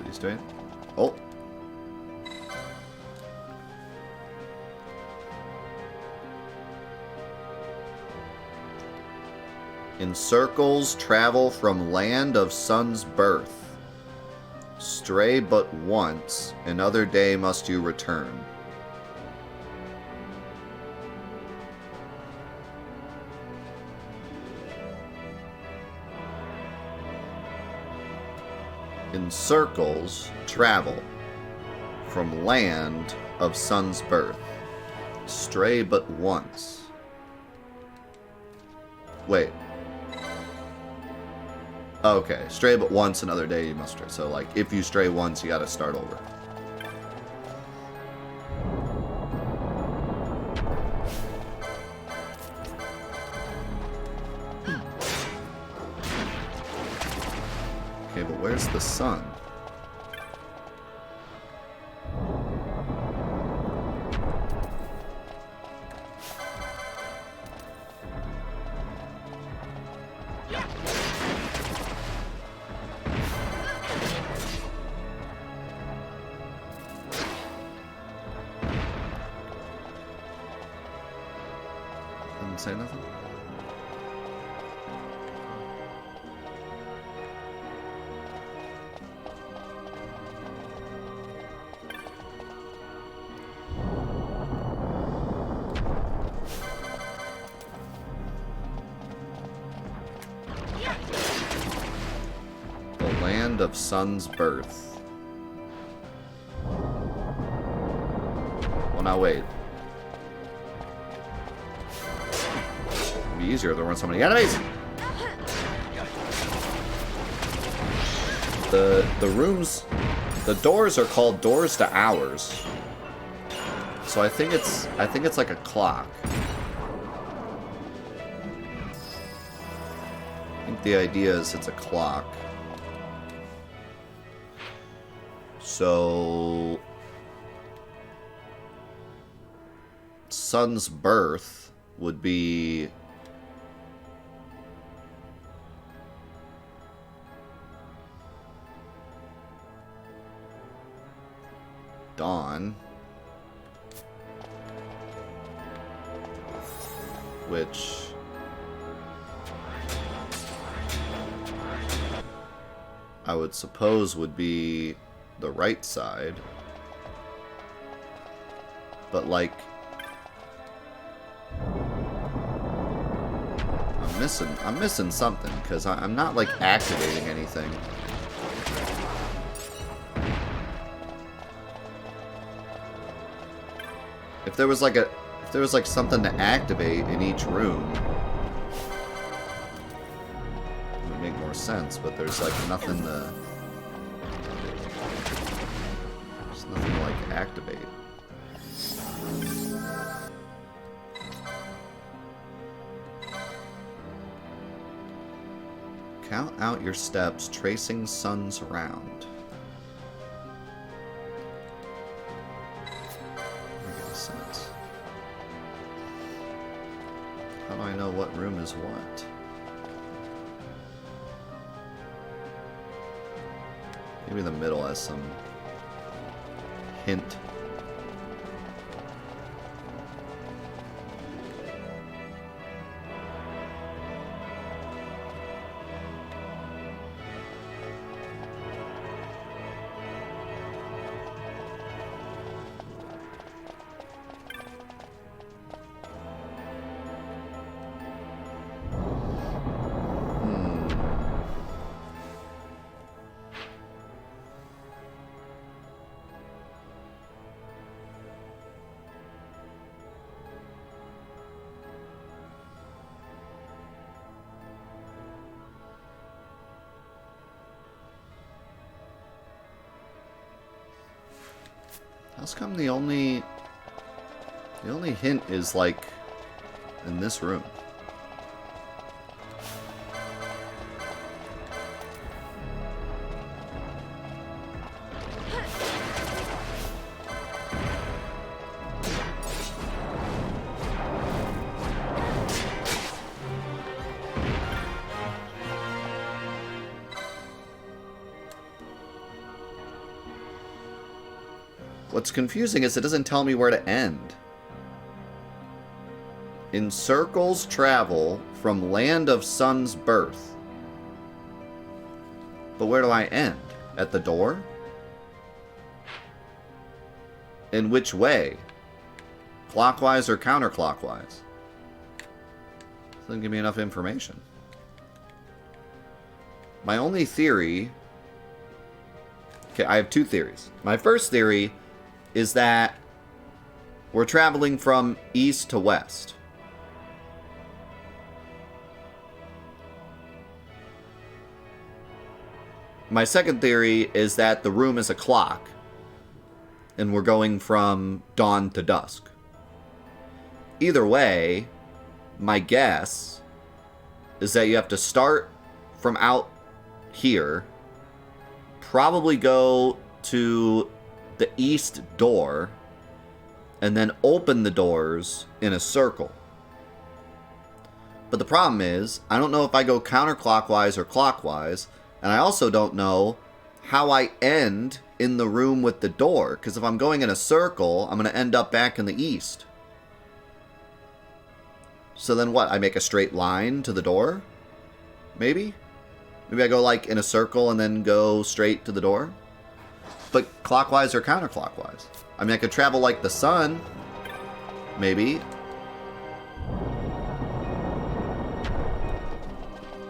He's doing. Oh. In circles, travel from land of sun's birth. Stray but once, another day must you return. In circles, travel from land of sun's birth. Stray but once. Wait. Okay, stray but once, another day you must stray. So, like, if you stray once, you gotta start over. Okay, but where's the sun? Say nothing? The land of sun's birth. Well, now wait. Easier to run so many enemies. The rooms, the doors are called doors to hours. So I think it's like a clock. I think the idea is it's a clock. So sun's birth would be dawn, which I would suppose would be the right side, but like I'm missing something because I'm not like activating anything. If there was like something to activate in each room, it would make more sense, but there's like nothing to like activate. Count out your steps, tracing suns around. How do I know what room is what? Maybe the middle has some hint. How's come the only hint is like in this room? What's confusing is it doesn't tell me where to end. In circles travel from land of sun's birth. But where do I end? At the door? In which way? Clockwise or counterclockwise? Doesn't give me enough information. My only theory... Okay, I have two theories. My first theory is that we're traveling from east to west. My second theory is that the room is a clock, and we're going from dawn to dusk. Either way, my guess is that you have to start from out here, probably go to the east door, and then open the doors in a circle. But the problem is, I don't know if I go counterclockwise or clockwise, and I also don't know how I end in the room with the door, because if I'm going in a circle, I'm going to end up back in the east. So then what? I make a straight line to the door? Maybe? Maybe I go like in a circle and then go straight to the door? But clockwise or counterclockwise? I mean, I could travel like the sun. Maybe.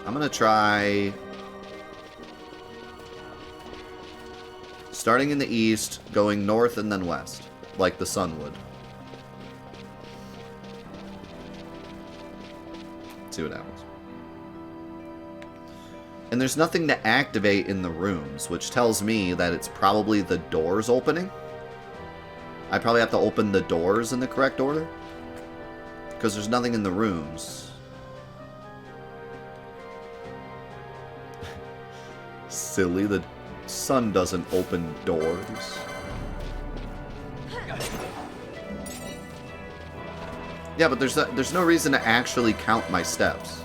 I'm going to try... starting in the east, going north and then west, like the sun would. Let's see what happens. And there's nothing to activate in the rooms, which tells me that it's probably the doors opening. I probably have to open the doors in the correct order, because there's nothing in the rooms. Silly, the sun doesn't open doors. Yeah, but there's no reason to actually count my steps.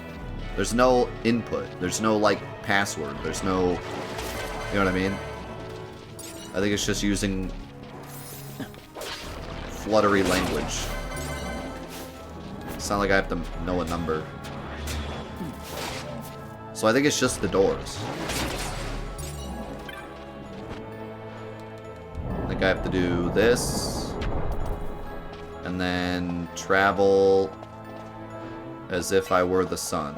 There's no input. There's no, like, password. There's no... You know what I mean? I think it's just using fluttery language. It's not like I have to know a number. So I think it's just the doors. I think I have to do this. And then travel as if I were the sun.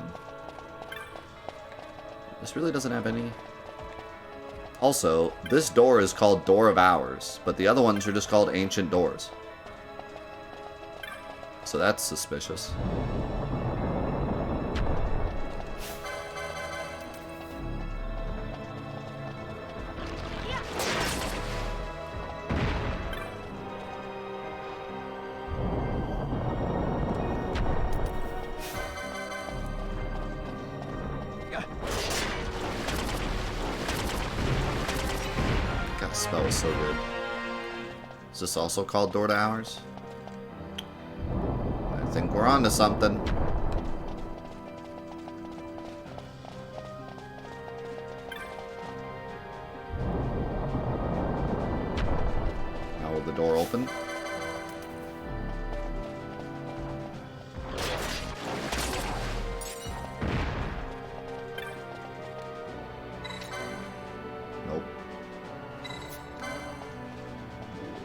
This really doesn't have any... Also, this door is called Door of Hours, but the other ones are just called Ancient Doors. So that's suspicious. Spell is so good. Is this also called Door to Hours? I think we're on to something. Now will the door open?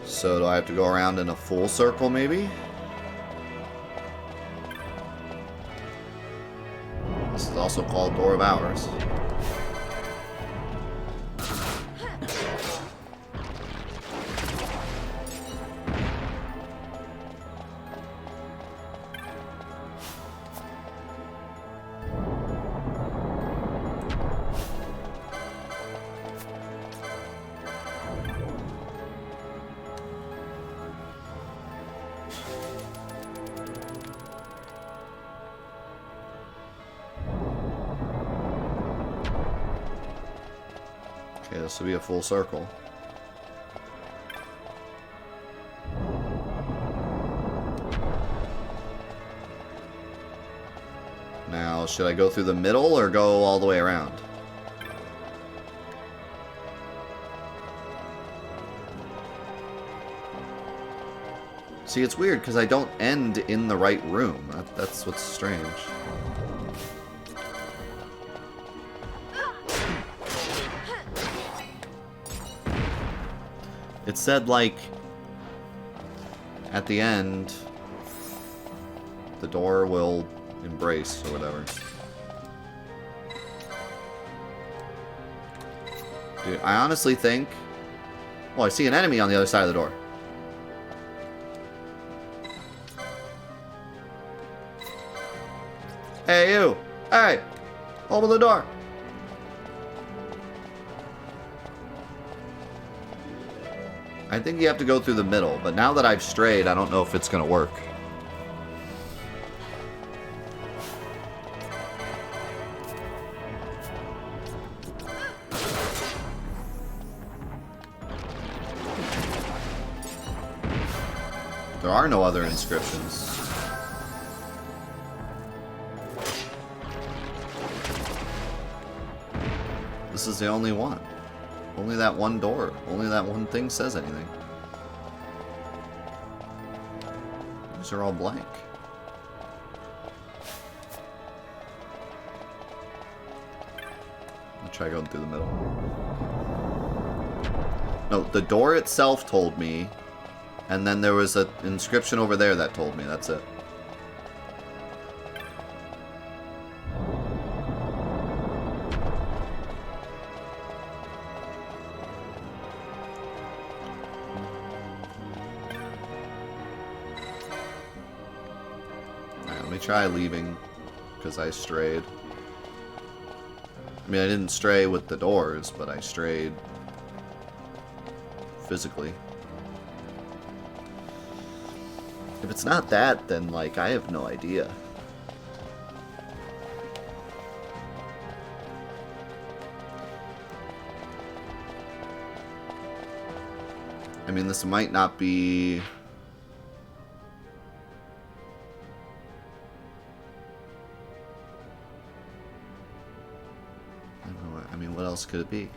So do I have to go around in a full circle, maybe? This is also called Door of Hours. Okay, this will be a full circle. Now, should I go through the middle or go all the way around? See, it's weird because I don't end in the right room. That's what's strange. It said, like, at the end, the door will embrace or whatever. Dude, I honestly think... Well, I see an enemy on the other side of the door. Hey, you! Hey! Open the door! I think you have to go through the middle, but now that I've strayed, I don't know if it's gonna work. There are no other inscriptions. This is the only one. Only that one door. Only that one thing says anything. These are all blank. I'll try going through the middle. No, the door itself told me, and then there was an inscription over there that told me. That's it. Try leaving because I strayed. I mean, I didn't stray with the doors, but I strayed physically. If it's not that, then, like, I have no idea. I mean, this might not be... What else could it be?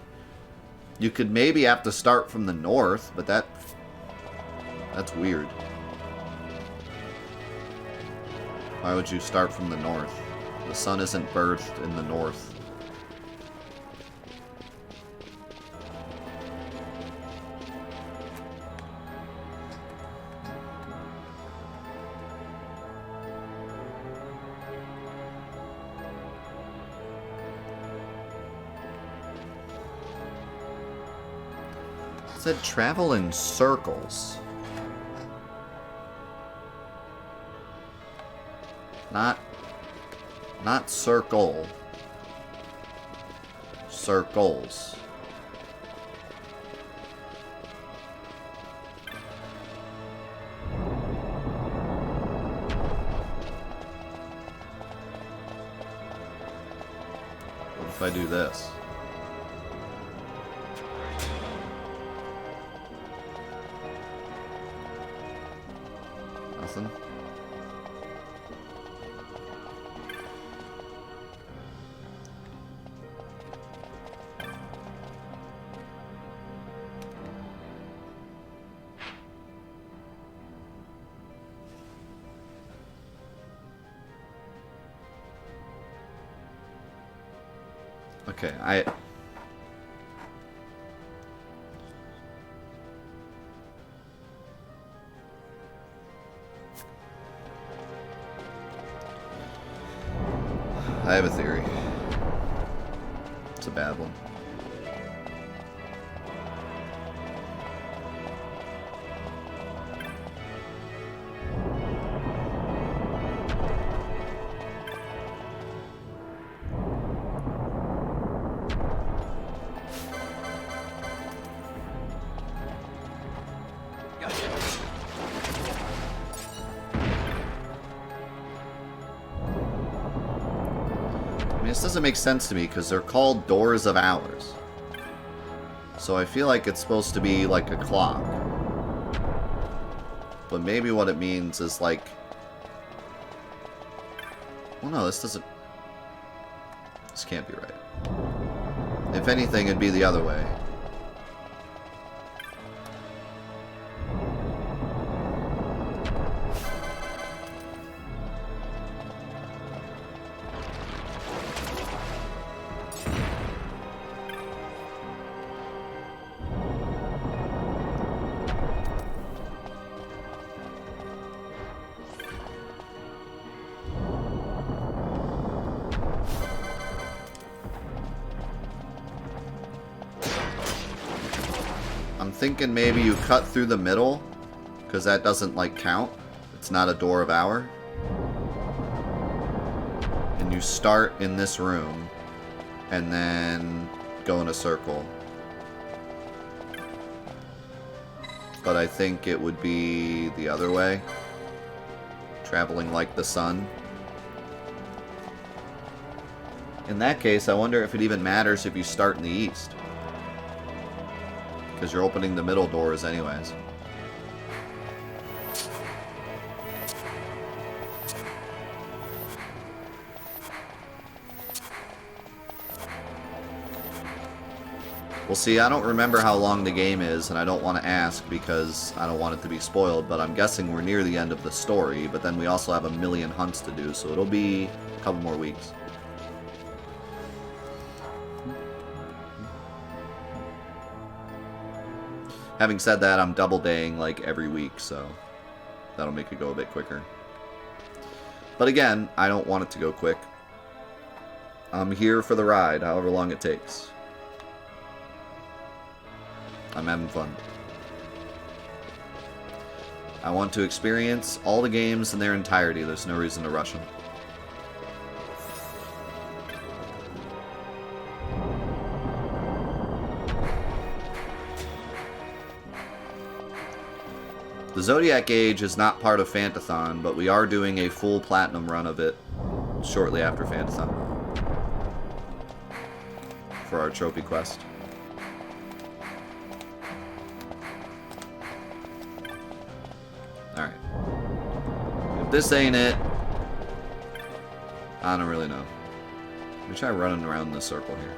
You could maybe have to start from the north, but that's weird. Why would you start from the north? The sun isn't birthed in the north. Said travel in circles. Not circle. Circles. What if I do this? Nothing. Okay, I have a theory. It's a bad one. This doesn't make sense to me because they're called doors of hours. So I feel like it's supposed to be like a clock. But maybe what it means is like... Well, no, this doesn't... This can't be right. If anything, it'd be the other way. I'm thinking maybe you cut through the middle, because that doesn't, like, count. It's not a door of hour. And you start in this room, and then go in a circle. But I think it would be the other way. Traveling like the sun. In that case, I wonder if it even matters if you start in the east. Because you're opening the middle doors anyways. Well, see, I don't remember how long the game is, and I don't want to ask because I don't want it to be spoiled, but I'm guessing we're near the end of the story, but then we also have a million hunts to do, so it'll be a couple more weeks. Having said that, I'm double daying like every week, so that'll make it go a bit quicker. But again, I don't want it to go quick. I'm here for the ride, however long it takes. I'm having fun. I want to experience all the games in their entirety. There's no reason to rush them. The Zodiac Age is not part of Fantathon, but we are doing a full platinum run of it shortly after Fantathon for our trophy quest. Alright. If this ain't it, I don't really know. Let me try running around this circle here.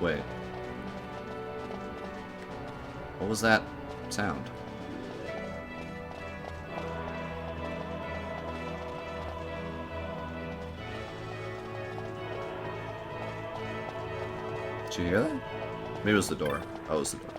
Wait. What was that sound? Did you hear that? Maybe it was the door. Oh, it was the door.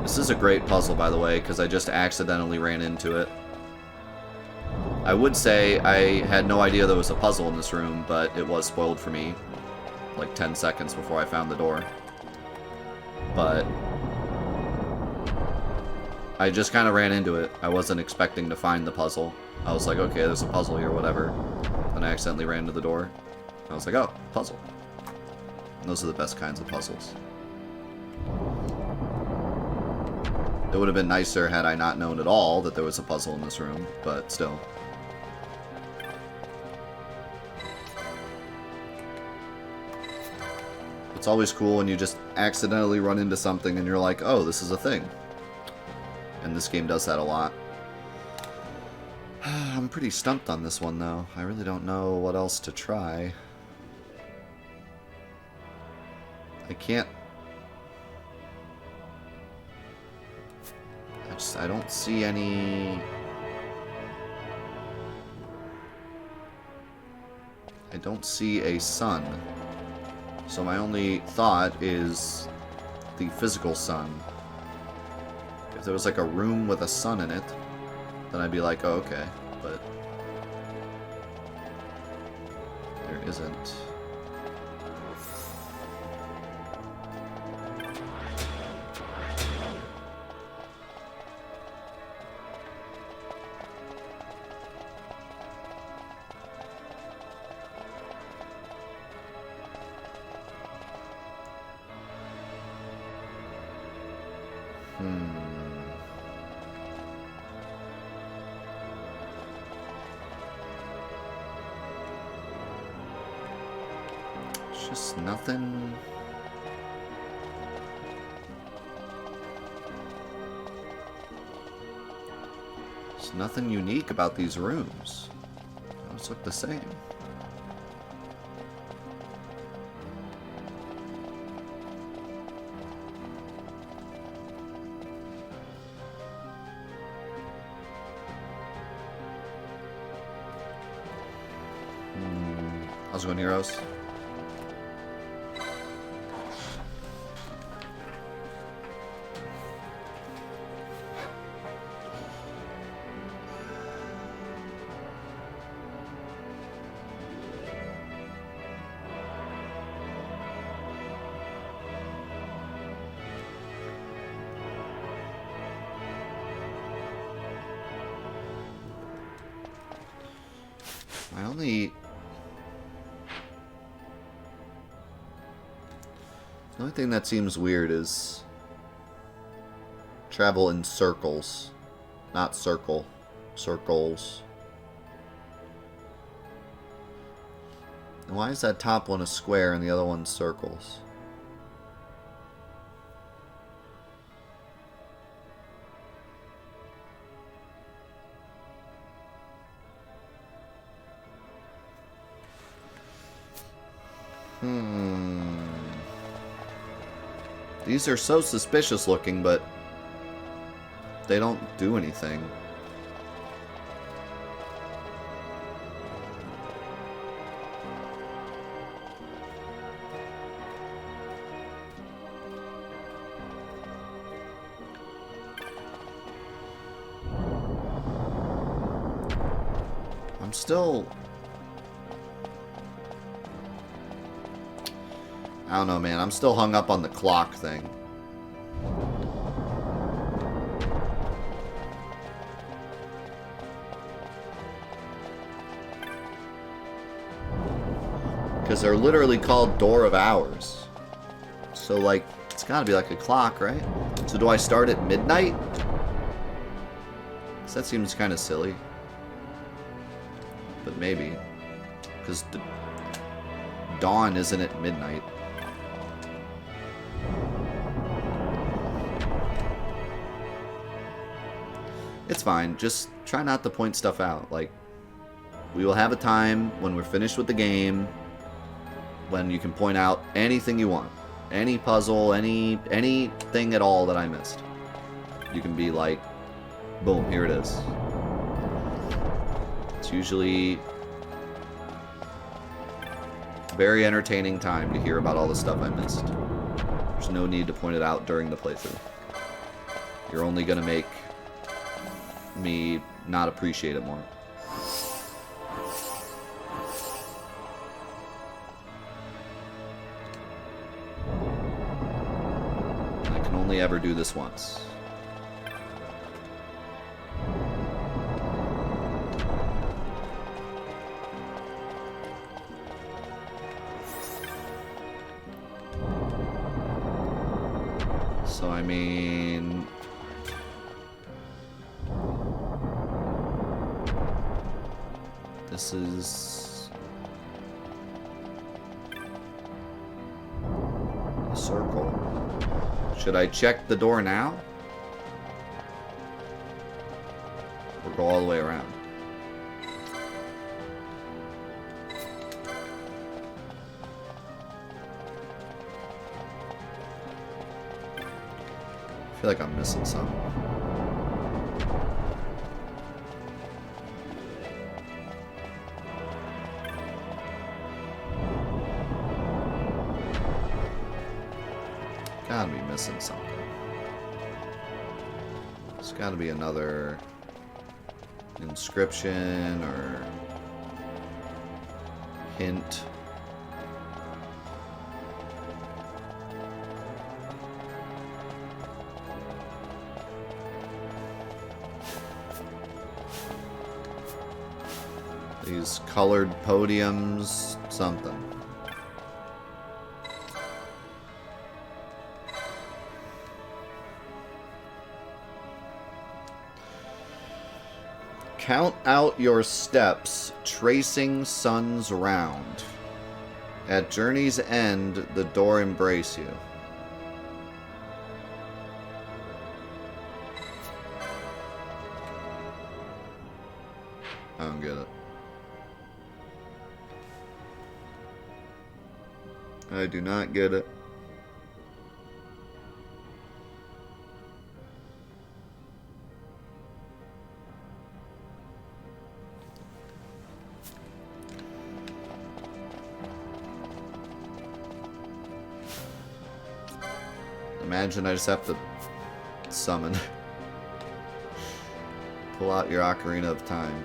This is a great puzzle, by the way, because I just accidentally ran into it. I would say I had no idea there was a puzzle in this room, but it was spoiled for me like 10 seconds before I found the door. But I just kind of ran into it. I wasn't expecting to find the puzzle. I was like, okay, there's a puzzle here, whatever. Then I accidentally ran to the door. I was like, oh, puzzle. And those are the best kinds of puzzles. It would have been nicer had I not known at all that there was a puzzle in this room, but still. It's always cool when you just accidentally run into something and you're like, oh, this is a thing. And this game does that a lot. I'm pretty stumped on this one, though. I really don't know what else to try. I can't... I don't see any... I don't see a sun. So my only thought is the physical sun. If there was like a room with a sun in it, then I'd be like, oh, okay. But there isn't. Just nothing. There's nothing unique about these rooms. They always look the same. How's it going, heroes? The only thing that seems weird is travel in circles, not circles. And why is that top one a square and the other one circles? These are so suspicious looking, but they don't do anything. I'm still... I don't know, man. I'm still hung up on the clock thing. Because they're literally called Door of Hours. So, like, it's gotta be like a clock, right? So do I start at midnight? So that seems kind of silly. But maybe. Because dawn isn't at midnight. It's fine. Just try not to point stuff out. Like, we will have a time when we're finished with the game when you can point out anything you want. Any puzzle, anything at all that I missed. You can be like, boom, here it is. It's usually a very entertaining time to hear about all the stuff I missed. There's no need to point it out during the playthrough. You're only going to make me not appreciate it more. I can only ever do this once. So I mean, this is a circle. Should I check the door now? Or go all the way around? I feel like I'm missing something. Gotta be missing something. There's gotta be another inscription or hint. These colored podiums, something. Count out your steps, tracing suns round. At journey's end, the door embrace you. I don't get it. I do not get it. Imagine I just have to summon. Pull out your Ocarina of Time.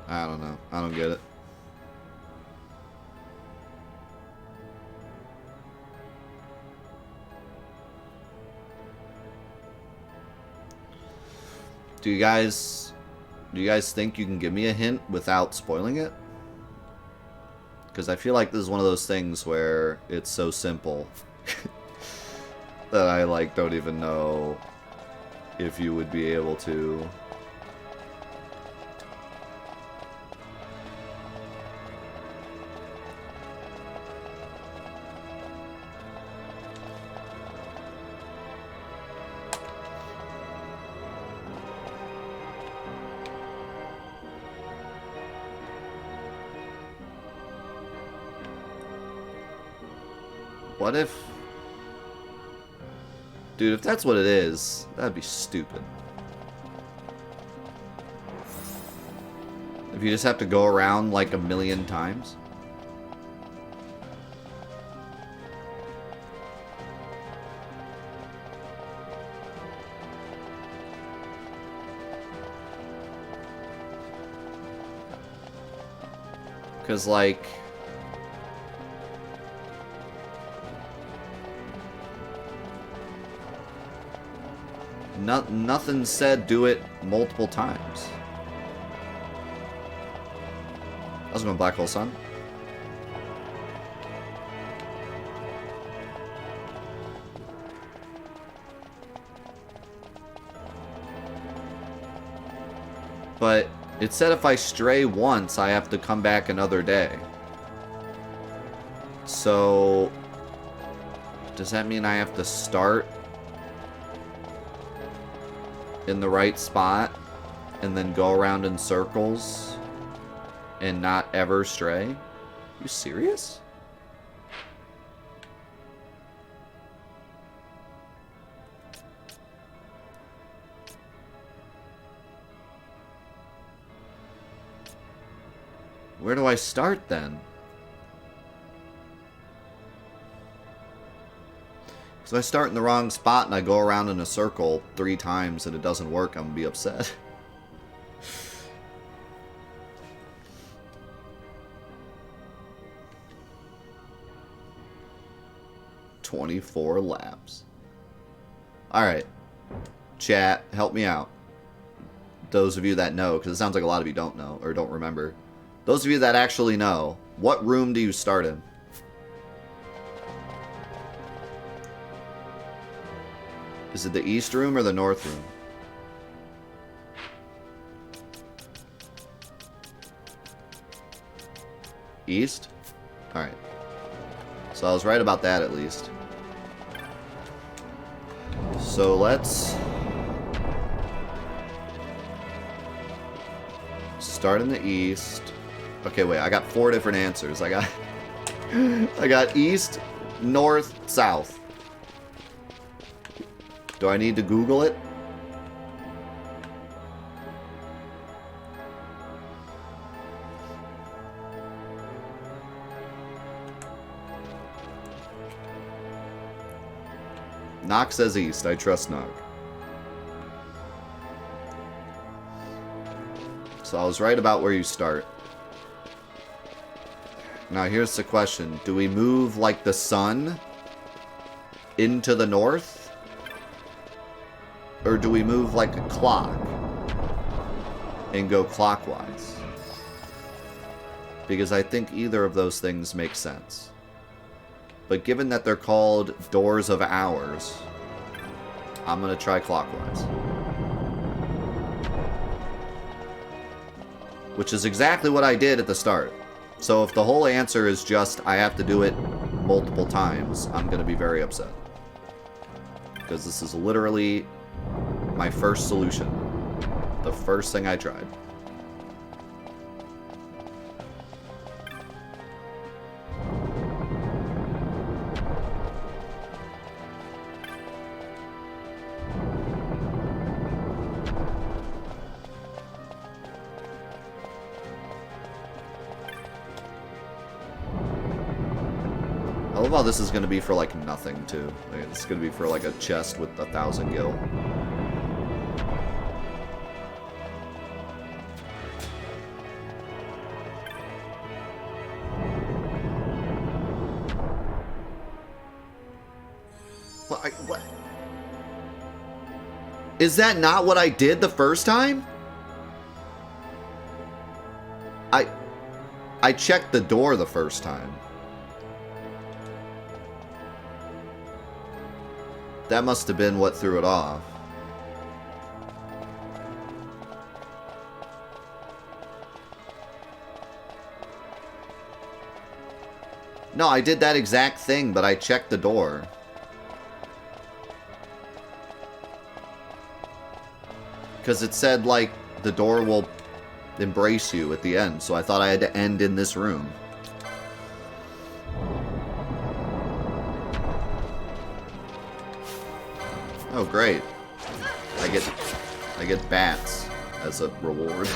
I don't know. I don't get it. Do you guys think you can give me a hint without spoiling it? Because I feel like this is one of those things where it's so simple that I like don't even know if you would be able to. What if... Dude, if that's what it is, that'd be stupid. If you just have to go around like a million times. Because, like... nothing said do it multiple times. I was going Black Hole Sun. But it said if I stray once, I have to come back another day. So, does that mean I have to start in the right spot and then go around in circles and not ever stray? You serious? Where do I start then? So if I start in the wrong spot and I go around in a circle 3 times and it doesn't work, I'm gonna be upset. "24 laps." Alright. Chat, help me out. Those of you that know, because it sounds like a lot of you don't know, or don't remember. Those of you that actually know, what room do you start in? Is it the east room or the north room? East? Alright. So I was right about that at least. So let's start in the east. Okay, wait, I got 4 different answers. I got east, north, south. Do I need to Google it? Nock says east. I trust Nock. So I was right about where you start. Now here's the question. Do we move like the sun into the north? Or do we move like a clock and go clockwise. Because I think either of those things makes sense. But given that they're called Doors of Hours, I'm going to try clockwise. Which is exactly what I did at the start. So if the whole answer is just I have to do it multiple times, I'm going to be very upset. Because this is literally my first solution. The first thing I tried. I love how this is going to be for, like, nothing, too. Like, it's going to be for, like, a chest with 1,000 gil. What? Is that not what I did the first time? I checked the door the first time. That must have been what threw it off. No, I did that exact thing, but I checked the door. Because it said, like, the door will embrace you at the end, so I thought I had to end in this room. Oh, great. I get bats as a reward.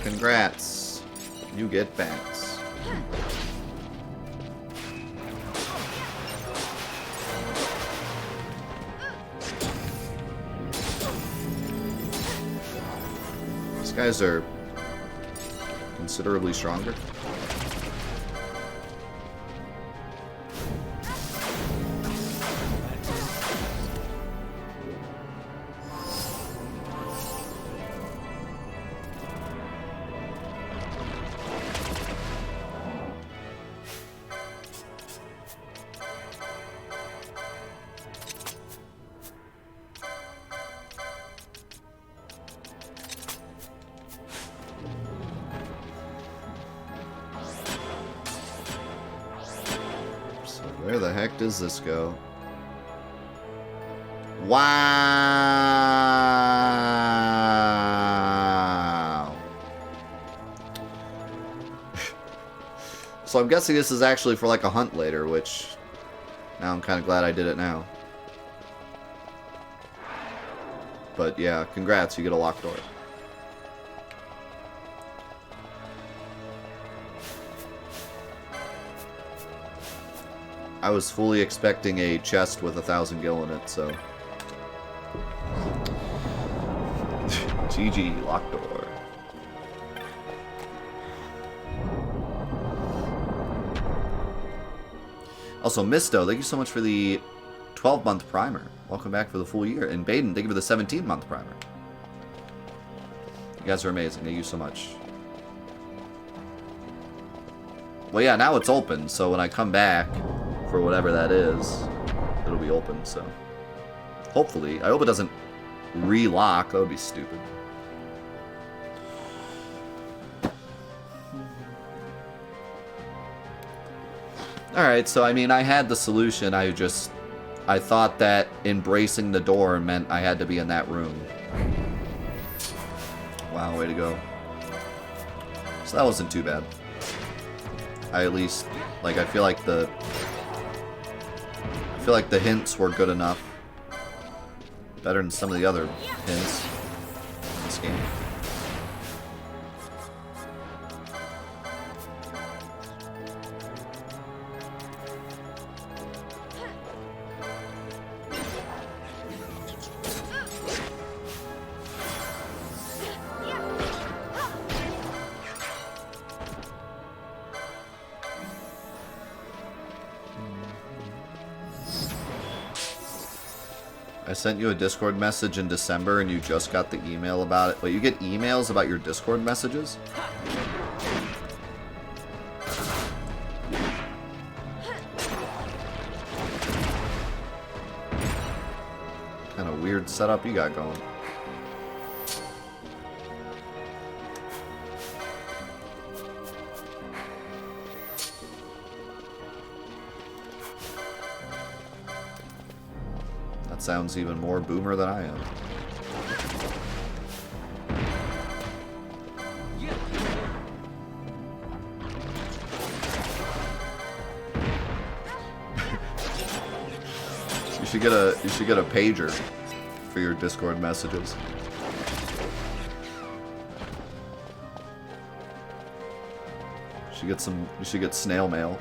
Congrats. You get bats. These guys are considerably stronger. Where the heck does this go? Wow! So I'm guessing this is actually for like a hunt later, which now I'm kind of glad I did it now. But yeah, congrats, you get a locked door. I was fully expecting a chest with 1,000 gil in it, so. GG, locked door. Also, Misto, thank you so much for the 12-month primer. Welcome back for the full year. And Baden, thank you for the 17-month primer. You guys are amazing. Thank you so much. Well, yeah, now it's open, so when I come back for whatever that is, it'll be open, so. Hopefully. I hope it doesn't re-lock. That would be stupid. Alright, so I mean, I had the solution. I thought that embracing the door meant I had to be in that room. Wow, way to go. So that wasn't too bad. I at least, like, I feel like the hints were good enough. Better than some of the other hints in this game. I sent you a Discord message in December and you just got the email about it. Wait, you get emails about your Discord messages? Kind of weird setup you got going. Sounds even more boomer than I am. You should get a pager for your Discord messages. You should get snail mail.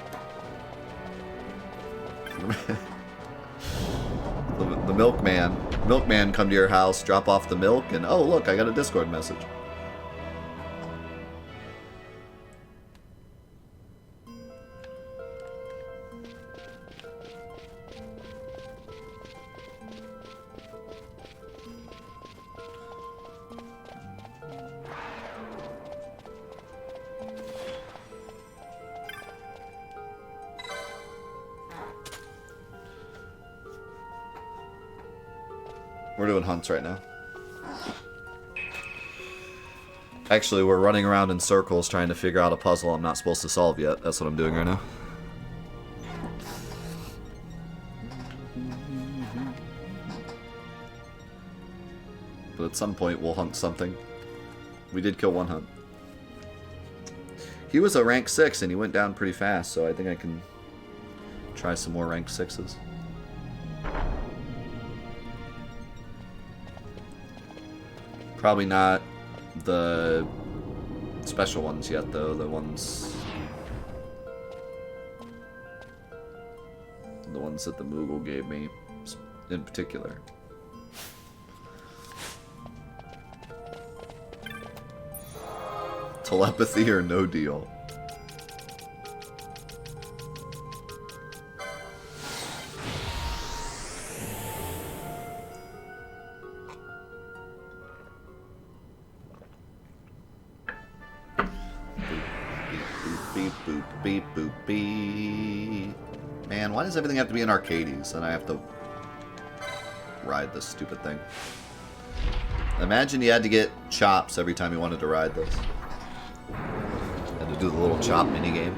The milkman come to your house, drop off the milk, and oh look, I got a Discord message. We're doing hunts right now. Actually, we're running around in circles trying to figure out a puzzle I'm not supposed to solve yet. That's what I'm doing right now. But at some point, we'll hunt something. We did kill one hunt. He was a rank 6 and he went down pretty fast, so I think I can try some more rank 6s. Probably not the special ones yet, though. The ones that the Moogle gave me, in particular. Telepathy or no deal? Beep, boop, beep. Man, why does everything have to be in arcades and I have to ride this stupid thing? Imagine you had to get chops every time you wanted to ride this. Had to do the little chop minigame.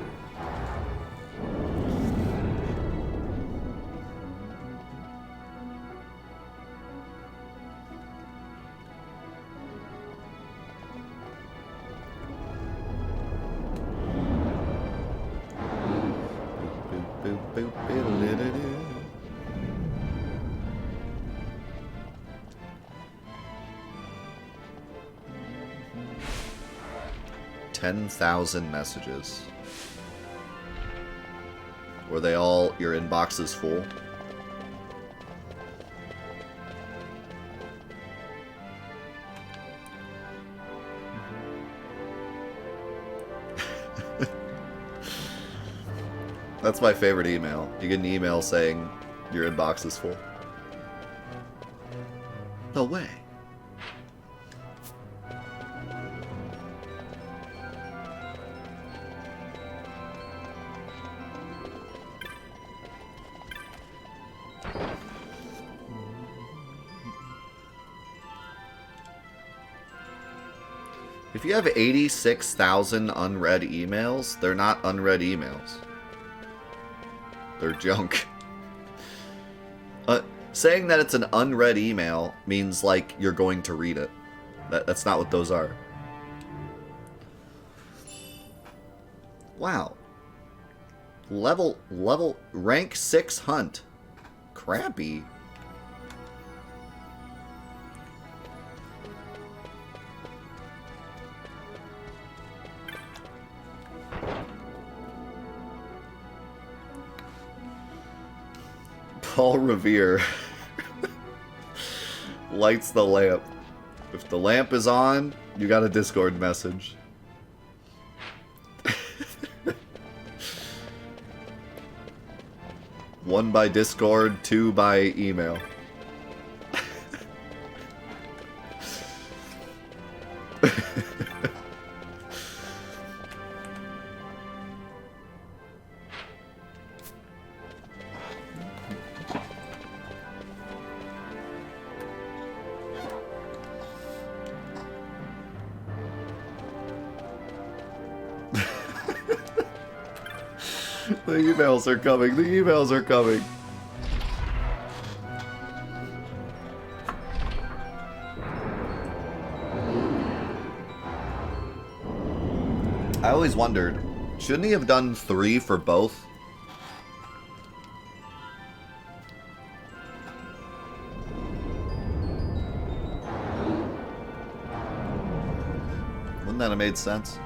$10,000 messages. Were they all your inboxes full? That's my favorite email. You get an email saying your inbox is full. No way. If you have 86,000 unread emails, they're not unread emails. They're junk. Saying that it's an unread email means, like, you're going to read it. That's not what those are. Wow. Rank 6 hunt. Crappy. Paul Revere lights the lamp. If the lamp is on, you got a Discord message. One by Discord, two by email. The emails are coming. The emails are coming. I always wondered, shouldn't he have done 3 for both? Wouldn't that have made sense?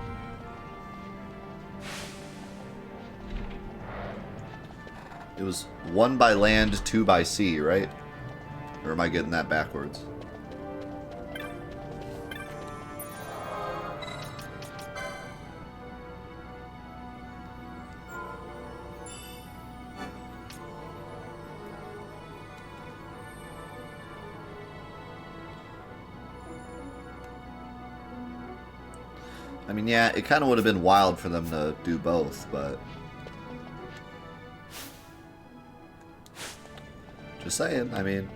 It was 1 by land, 2 by sea, right? Or am I getting that backwards? I mean, yeah, it kind of would have been wild for them to do both, but... Just saying, I mean...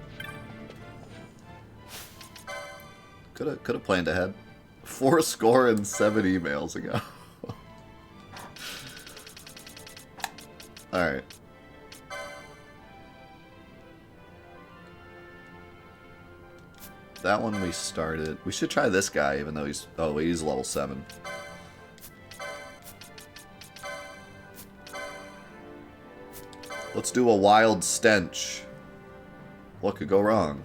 Could have planned ahead. 4 score and 7 emails ago. Alright. That one we started. We should try this guy, even though he's... Oh, he's level 7. Let's do a wild stench. What could go wrong?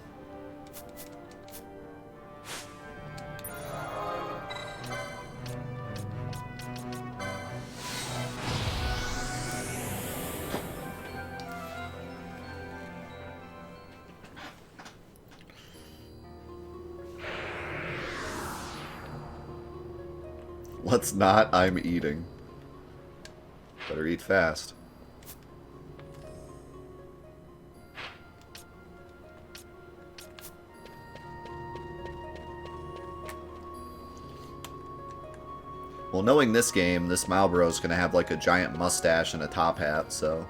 Let's not. I'm eating. Better eat fast. Well, knowing this game, this Malboro's gonna have like a giant mustache and a top hat, so...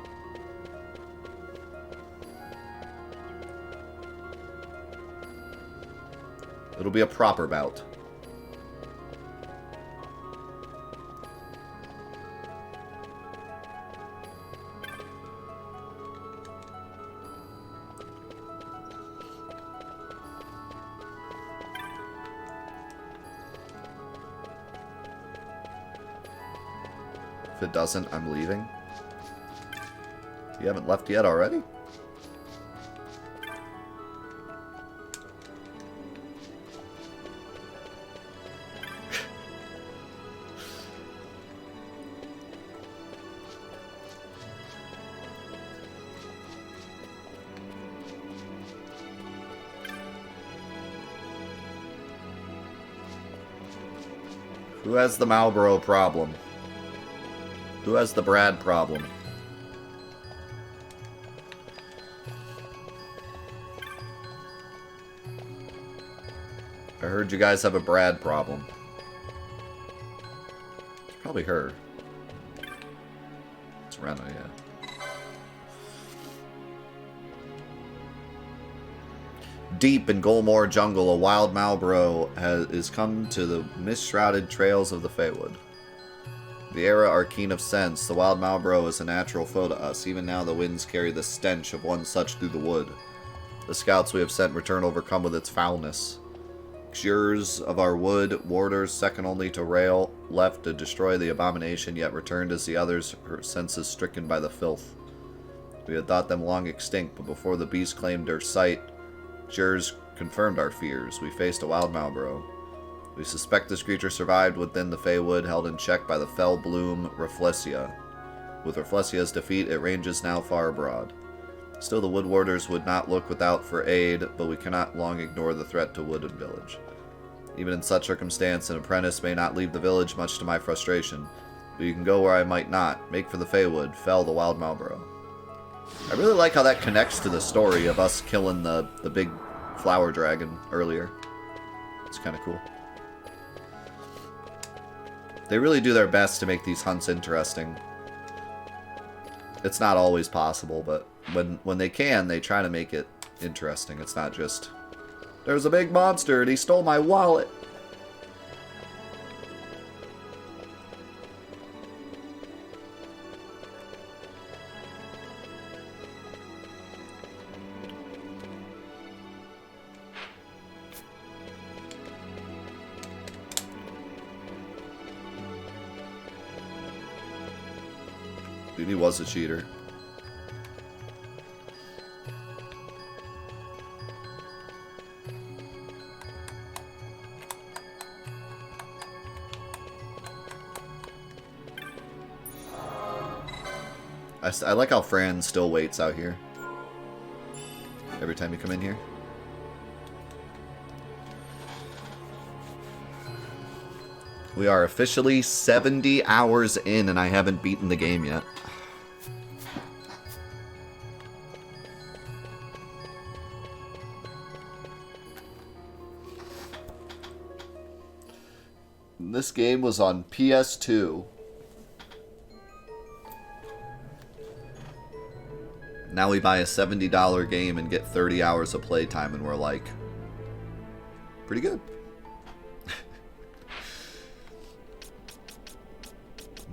It'll be a proper bout. If it doesn't, I'm leaving. You haven't left yet already? Who has the Malboro problem? Who has the Brad problem? I heard you guys have a Brad problem. It's probably her. It's Rena, yeah. Deep in Golmore Jungle, a wild Malboro is come to the mist-shrouded trails of the Feywood. The era are keen of sense. The wild Malboro is a natural foe to us. Even now the winds carry the stench of one such through the wood. The scouts we have sent return overcome with its foulness. Xurs of our wood, warders second only to Rail, left to destroy the abomination, yet returned as the others, her senses stricken by the filth. We had thought them long extinct, but before the beast claimed their sight, Xurs confirmed our fears. We faced a wild Malboro. We suspect this creature survived within the Feywood, held in check by the fell bloom Rafflesia. With Rafflesia's defeat, it ranges now far abroad. Still, the Wood Warders would not look without for aid, but we cannot long ignore the threat to Wood and Village. Even in such circumstance, an apprentice may not leave the village, much to my frustration. But you can go where I might not. Make for the Feywood. Fell the wild Malboro. I really like how that connects to the story of us killing the big flower dragon earlier. It's kind of cool. They really do their best to make these hunts interesting. It's not always possible, but when they can, they try to make it interesting. It's not just, there's a big monster and he stole my wallet. Dude, he was a cheater. I like how Fran still waits out here. Every time you come in here. We are officially 70 hours in and I haven't beaten the game yet. This game was on PS2. Now we buy a $70 game and get 30 hours of playtime and we're like, pretty good.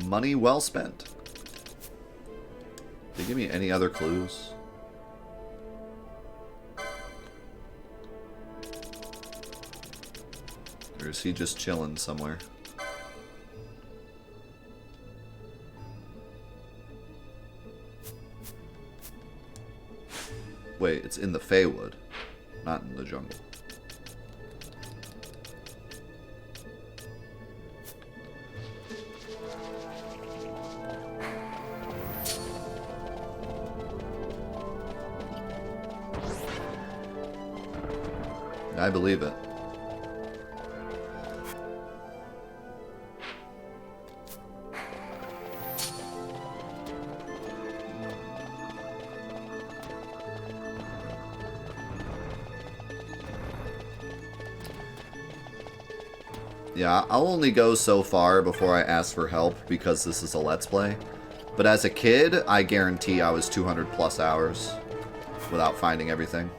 Money well spent. Did they give me any other clues? Or is he just chilling somewhere? Wait, it's in the Feywood, not in the jungle. I believe it. Yeah, I'll only go so far before I ask for help because this is a Let's Play. But as a kid, I guarantee I was 200 plus hours without finding everything.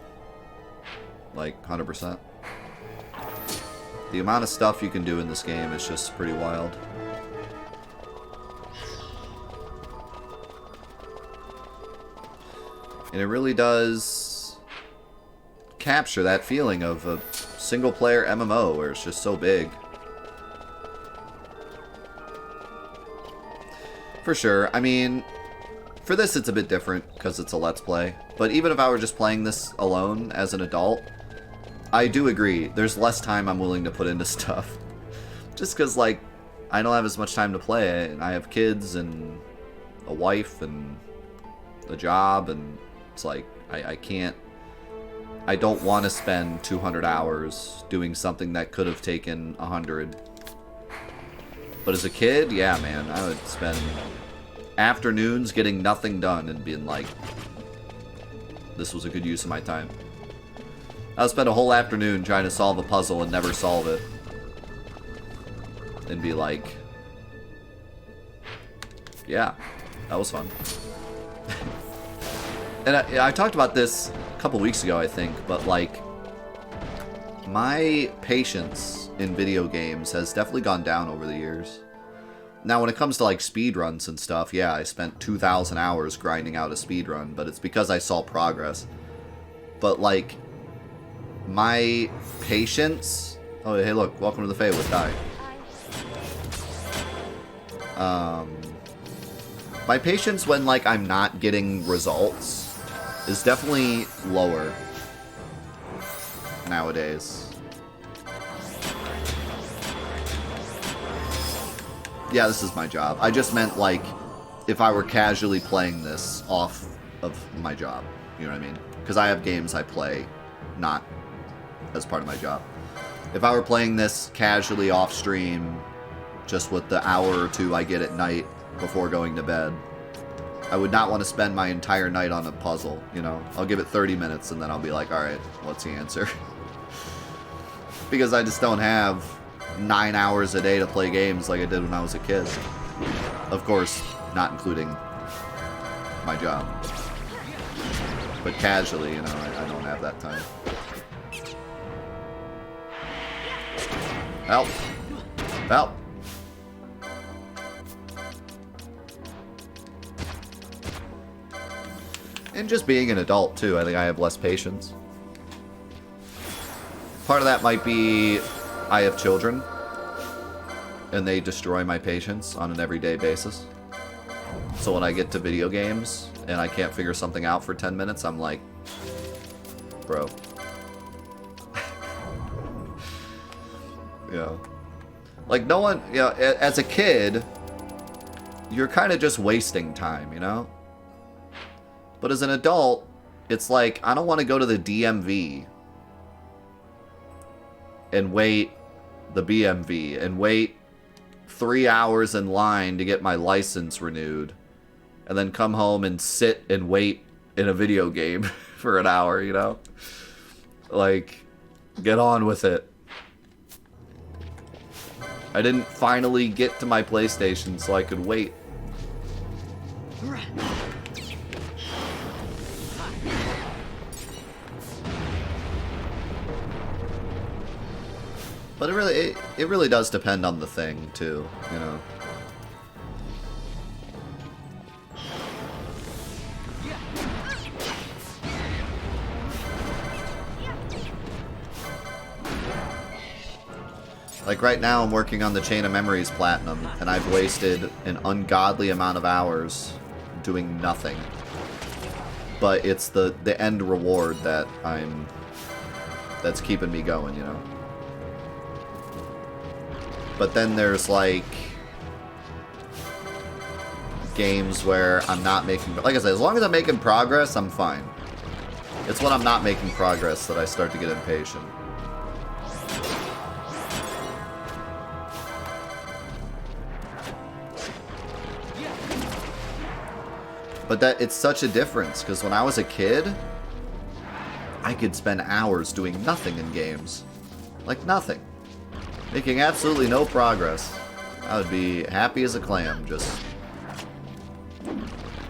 Like, 100%. The amount of stuff you can do in this game is just pretty wild. And it really does capture that feeling of a single-player MMO where it's just so big. For sure. I mean, for this it's a bit different because it's a Let's Play. But even if I were just playing this alone as an adult, I do agree. There's less time I'm willing to put into stuff. Just because, like, I don't have as much time to play. And I have kids and a wife and a job. And it's like, I can't... I don't want to spend 200 hours doing something that could have taken 100. But as a kid, yeah, man, I would spend afternoons getting nothing done and being like, this was a good use of my time. I would spend a whole afternoon trying to solve a puzzle and never solve it. And be like, yeah, that was fun. And I talked about this a couple weeks ago, I think, but like, my patience in video games has definitely gone down over the years. Now, when it comes to like speedruns and stuff, yeah, I spent 2,000 hours grinding out a speedrun, but it's because I saw progress. But like, my patience... Oh, hey, look, welcome to the Feywood, die. My patience when like I'm not getting results is definitely lower nowadays. Yeah, this is my job. I just meant, like, if I were casually playing this off of my job. You know what I mean? Because I have games I play not as part of my job. If I were playing this casually off stream, just with the hour or two I get at night before going to bed, I would not want to spend my entire night on a puzzle, you know? I'll give it 30 minutes and then I'll be like, alright, what's the answer? Because I just don't have 9 hours a day to play games like I did when I was a kid. Of course, not including my job. But casually, you know, I don't have that time. Help! Help! And just being an adult, too. I think I have less patience. Part of that might be I have children, and they destroy my patience on an everyday basis. So when I get to video games and I can't figure something out for 10 minutes, I'm like, bro. Yeah. Like, no one, you know, as a kid, you're kind of just wasting time, you know? But as an adult, it's like, I don't want to go to the DMV and wait the BMV and wait 3 hours in line to get my license renewed and then come home and sit and wait in a video game for an hour, you know? Like, get on with it. I didn't finally get to my PlayStation so I could wait. But it really does depend on the thing too, you know. Like right now I'm working on the Chain of Memories Platinum, and I've wasted an ungodly amount of hours doing nothing. But it's the end reward that's keeping me going, you know. But then there's like games where I'm not making, like I said, as long as I'm making progress, I'm fine. It's when I'm not making progress that I start to get impatient. But it's such a difference, because when I was a kid, I could spend hours doing nothing in games. Like nothing. Making absolutely no progress. I would be happy as a clam, just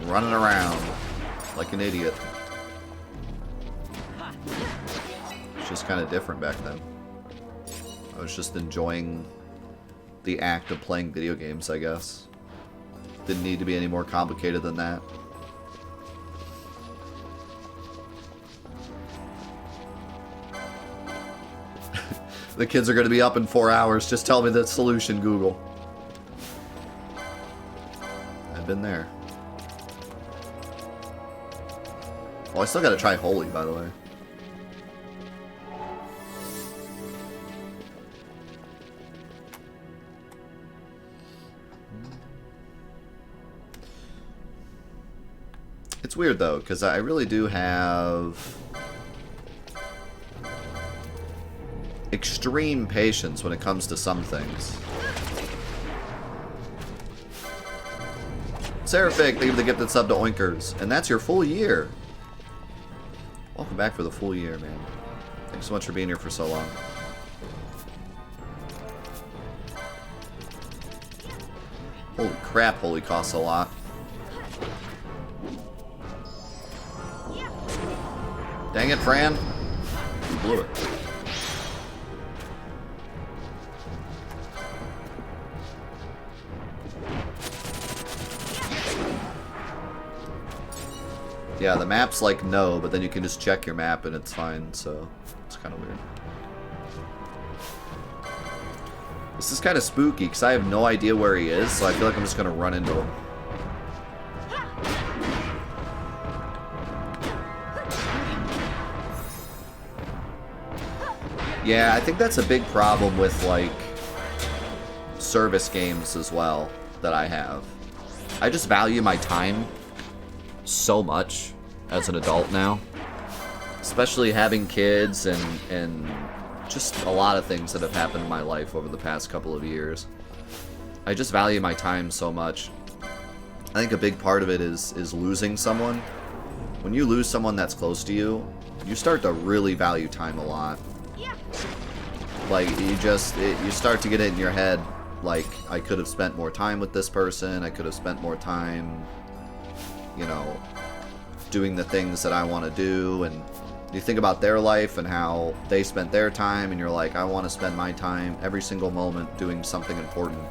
running around like an idiot. It's just kind of different back then. I was just enjoying the act of playing video games, I guess. Didn't need to be any more complicated than that. The kids are going to be up in 4 hours. Just tell me the solution, Google. I've been there. Oh, I still got to try Holy, by the way. It's weird, though, because I really do have extreme patience when it comes to some things. Seraphic, thank you for the gifted sub to Oinkers. And that's your full year. Welcome back for the full year, man. Thanks so much for being here for so long. Holy crap, Holy costs a lot. Dang it, Fran. You blew it. Yeah, the map's like no, but then you can just check your map and it's fine, so it's kind of weird. This is kind of spooky because I have no idea where he is, so I feel like I'm just going to run into him. Yeah, I think that's a big problem with, like, service games as well that I have. I just value my time so much as an adult now. Especially having kids and just a lot of things that have happened in my life over the past couple of years. I just value my time so much. I think a big part of it is losing someone. When you lose someone that's close to you, you start to really value time a lot. Like, you start to get it in your head, like, I could have spent more time with this person, I could have spent more time, you know, doing the things that I want to do, and you think about their life and how they spent their time, and you're like, I want to spend my time every single moment doing something important.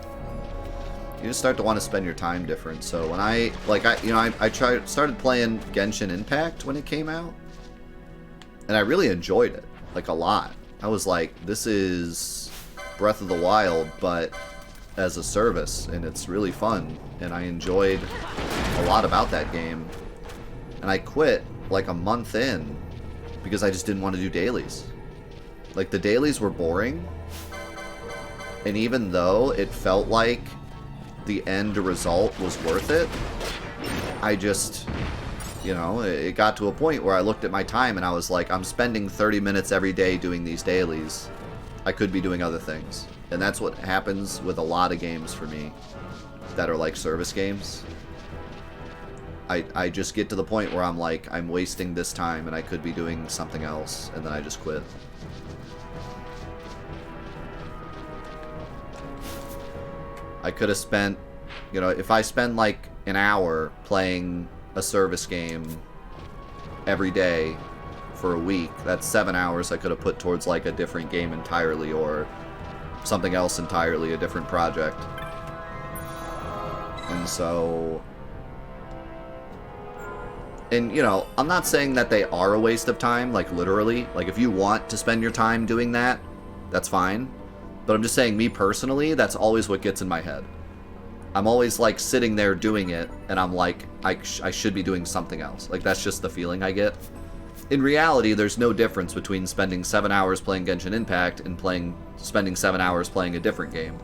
You just start to want to spend your time different. So when I started playing Genshin Impact when it came out, and I really enjoyed it, like, a lot. I was like, this is Breath of the Wild, but as a service, and it's really fun, and I enjoyed a lot about that game. And I quit like a month in because I just didn't want to do dailies. Like, the dailies were boring, and even though it felt like the end result was worth it, I just, you know, it got to a point where I looked at my time and I was like, I'm spending 30 minutes every day doing these dailies. I could be doing other things. And that's what happens with a lot of games for me that are like service games. I just get to the point where I'm like, I'm wasting this time and I could be doing something else, and then I just quit. I could have spent, you know, if I spend like an hour playing a service game every day for a week, that's 7 hours I could have put towards like a different game entirely, or something else entirely, a different project. And so, and you know, I'm not saying that they are a waste of time, like literally. Like, if you want to spend your time doing that, that's fine. But I'm just saying, me personally, that's always what gets in my head. I'm always like sitting there doing it, and I'm like, I should be doing something else. Like, that's just the feeling I get. In reality, there's no difference between spending 7 hours playing Genshin Impact and spending 7 hours playing a different game.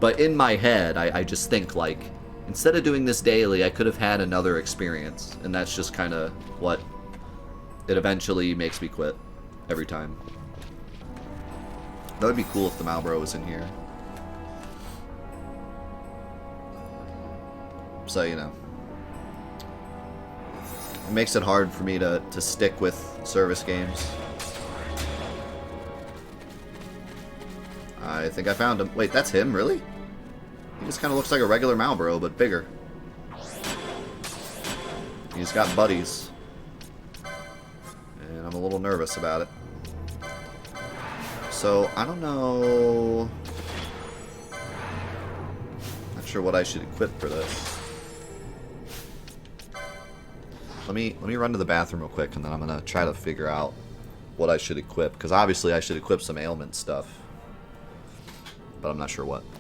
But in my head, I just think, like, instead of doing this daily, I could have had another experience. And that's just kind of what it eventually makes me quit every time. That would be cool if the Malboro was in here. So, you know. It makes it hard for me to stick with service games. I think I found him. Wait, that's him? Really? He just kind of looks like a regular Malboro, but bigger. He's got buddies. And I'm a little nervous about it. So, I don't know... Not sure what I should equip for this. Let me run to the bathroom real quick, and then I'm going to try to figure out what I should equip. Because obviously I should equip some ailment stuff. But I'm not sure what.